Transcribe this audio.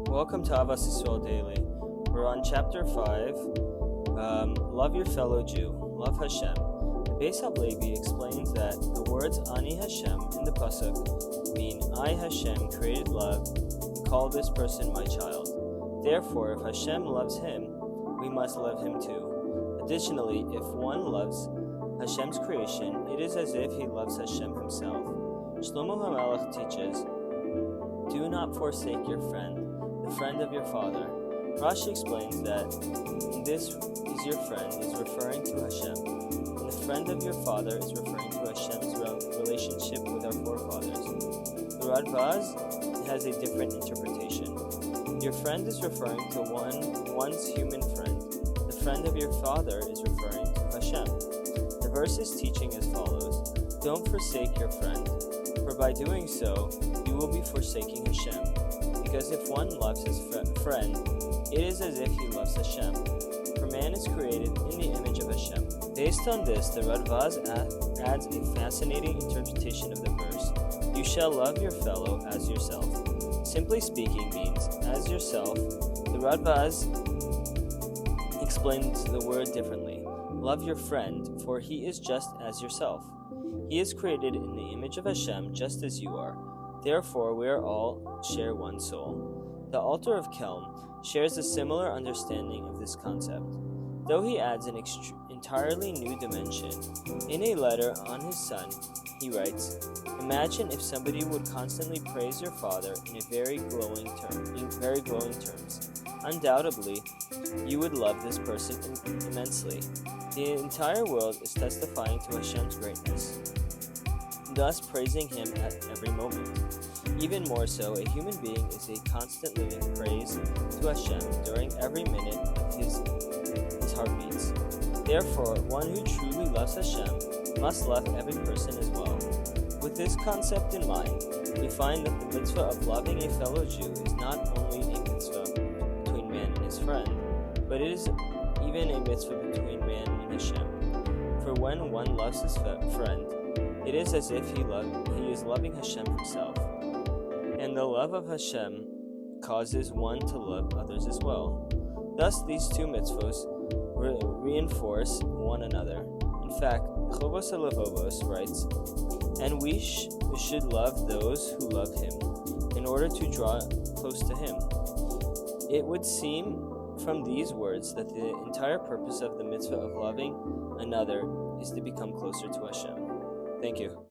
Welcome to Ahavas Yisrael Daily. We're on chapter 5, Love Your Fellow Jew, Love Hashem. The Beis HaLevi explains that the words Ani Hashem in the Pasuk mean I Hashem created love and call this person my child. Therefore, if Hashem loves him, we must love him too. Additionally, if one loves Hashem's creation, it is as if he loves Hashem himself. Shlomo HaMelech teaches, do not forsake your friend, the friend of your father. Rashi explains that this is your friend is referring to Hashem, and the friend of your father is referring to Hashem's relationship with our forefathers. The Radbaz has a different interpretation. Your friend is referring to one's human friend. The friend of your father is referring to Hashem. The verse is teaching as follows: don't forsake your friend, for by doing so, you will be forsaking Hashem. Because if one loves his friend, it is as if he loves Hashem. For man is created in the image of Hashem. Based on this, the Radbaz adds a fascinating interpretation of the verse. You shall love your fellow as yourself. Simply speaking means as yourself. The Radbaz explains the word differently. Love your friend, for he is just as yourself. He is created in the image of Hashem just as you are. Therefore, we are all share one soul. The Alter of Kelm shares a similar understanding of this concept, though he adds an entirely new dimension. In a letter on his son, he writes, imagine if somebody would constantly praise your father in very glowing terms. Undoubtedly, you would love this person immensely. The entire world is testifying to Hashem's greatness, thus praising him at every moment. Even more so, a human being is a constant living praise to Hashem during every minute of his heartbeats. Therefore, one who truly loves Hashem must love every person as well. With this concept in mind, we find that the mitzvah of loving a fellow Jew is not only a mitzvah between man and his friend, but it is even a mitzvah between man and Hashem. For when one loves his friend, it is as if he is loving Hashem himself. And the love of Hashem causes one to love others as well. Thus, these two mitzvahs reinforce one another. In fact, Ahavas Yisrael writes, and we should love those who love him, in order to draw close to him. It would seem from these words that the entire purpose of the mitzvah of loving another is to become closer to Hashem. Thank you.